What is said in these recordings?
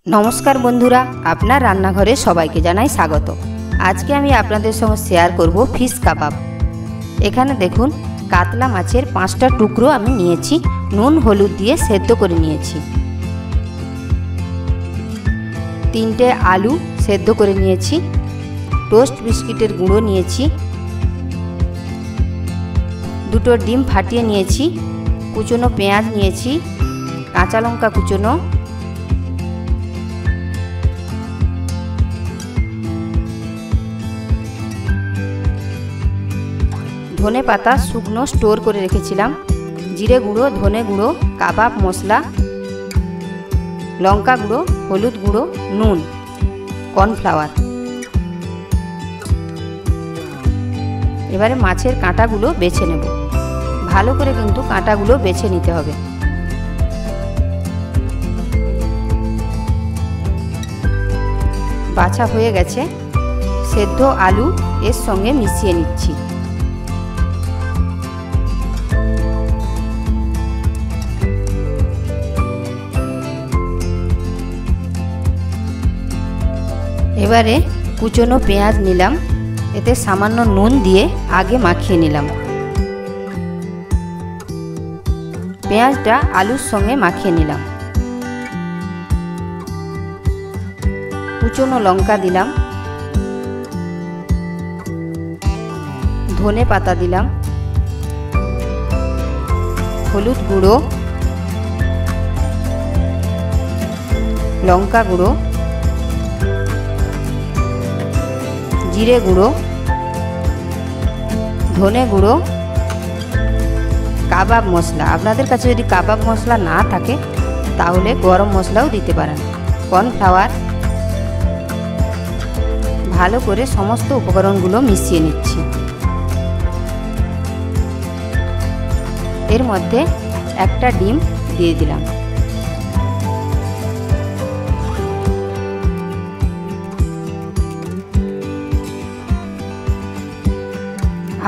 नमस्कार बंधुरा आपनार रान्नाघरे सबाइके जानाई स्वागत। आज के आमी आपनादेर संगे शेयर करब फिश काबाब। एखाने देखुन कातला माछेर 5टा टुकरो आमी नियेछि, नुन हलुद दिए सेদ্ধ करे नियेछि। 3টে आलू सेদ্ধ करे नियेछि, टोस्ट बिस्किटेर गुঁড়ো नियेछि, 2টো ডিম फाटिয়ে नियेछि, कुचोनो पेঁয়াজ नियेछि, काँचा लंका कुचोनो, धने पाता शुकनो स्टोर करे रेखेछिलाम, जिरे गुঁড়ো, धने गुঁড়ো, काबाब मसला, लंका गुঁড়ো, हलुद गुঁড়ো, नुन, कर्नफ्लावर। एबारे माछेर काँटागुलो बेছে नेब। भालो करे किन्तु काँटागुलो बेছে निते होबे। बाछा हये गेছে, सेদ্ধ आलू एर संगे मिशिয়ে निচ্ছি। एबारे कुचोनो पेঁয়াজ निलाम, एते सामान्य नुन दिए आगे माखिए निलाम। पेঁয়াজটা आलूर संगे माखिए निलाम। कुचोनो लंका दिलाम, धने पाता दिलाम, हलुद गुঁড়ো, लंका गुঁড়ো, जिरे गुঁড়ো, धने गुঁড়ো, काबाब मसला। आपनादेर काछे यदि काबाब मसला ना थाके ताहले गरम मसलाओ दिते पारेन। कर्नफ्लावर। भालो करे समस्त उपकरणगुलो मिशिয়ে निচ্ছি। एर मध्य একটা ডিম দিয়ে দিলাম।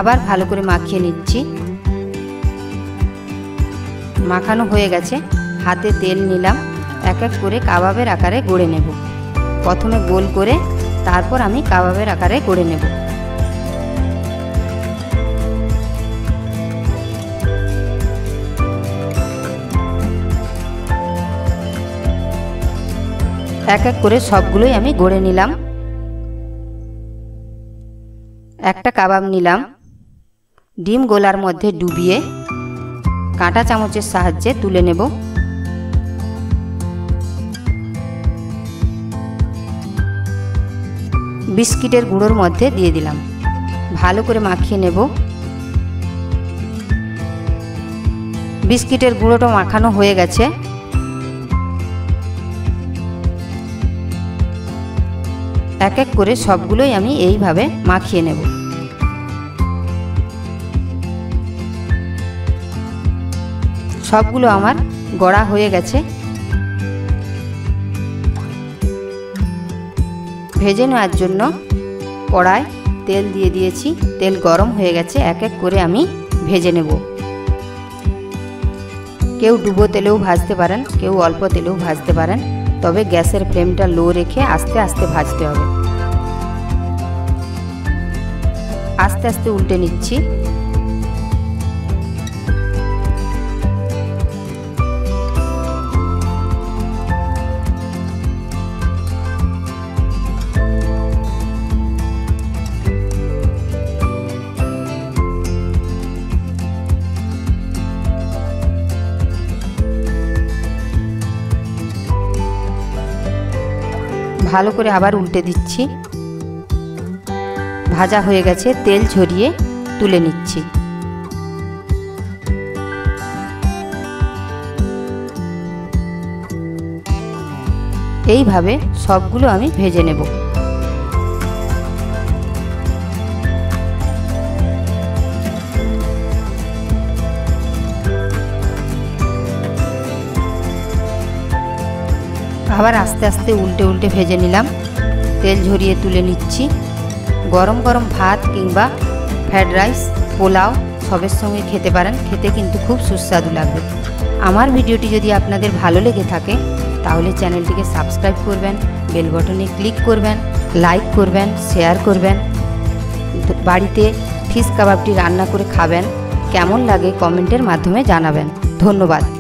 আবার ভালো করে মাখিয়ে নিচ্ছি। মাখানো হয়ে গেছে, হাতে তেল নিলাম, এক এক করে কাবাবের আকারে গড়ে নেব। প্রথমে গোল করে তারপর আমি কাবাবের আকারে গড়ে নেব। এক এক করে সবগুলোই আমি গড়ে নিলাম। একটা কাবাব নিলাম, ডিম গোলার মধ্যে ডুবিয়ে কাঁটা চামচের সাহায্যে তুলে নেব। বিস্কিটের গুঁড়োর মধ্যে দিয়ে দিলাম, ভালো করে মাখিয়ে নেব। বিস্কিটের গুঁড়োটা মাখানো হয়ে গেছে। এক এক করে সবগুলোই আমি এইভাবে মাখিয়ে নেব। সবগুলো আমার গড়া হয়ে গেছে। ভেজে নেওয়ার জন্য কড়ায় তেল দিয়ে দিয়েছি, তেল গরম হয়ে গেছে। এক এক করে আমি ভেজে নেব। কেউ ডুবো তেলেও ভাজতে পারেন, কেউ অল্প তেলেও ভাজতে পারেন, তবে গ্যাসের ফ্লেমটা লো রেখে আস্তে আস্তে ভাজতে হবে। আস্তে আস্তে উল্টে নিচ্ছি। ভালো করে আবার উল্টে দিচ্ছি। ভাজা হয়ে গেছে, তেল ঝরিয়ে তুলে নিচ্ছি। এইভাবে সবগুলো আমি ভেজে নেব। আবার আস্তে আস্তে উল্টে উল্টে ভেজে নিলাম। তেল ঝরিয়ে তুলে নিচ্ছি। গরম গরম ভাত কিংবা ফ্রাইড রাইস, পোলাও সবের সঙ্গে খেতে পারেন, খেতে কিন্তু খুব সুস্বাদু লাগবে। আমার ভিডিওটি যদি আপনাদের ভালো লেগে থাকে তাহলে চ্যানেলটিকে সাবস্ক্রাইব করবেন, বেল বাটনে ক্লিক করবেন, লাইক করবেন, শেয়ার করবেন। বাড়িতে ফিশ কাবাবটি রান্না করে খাবেন, কেমন লাগে কমেন্টের মাধ্যমে জানাবেন। ধন্যবাদ।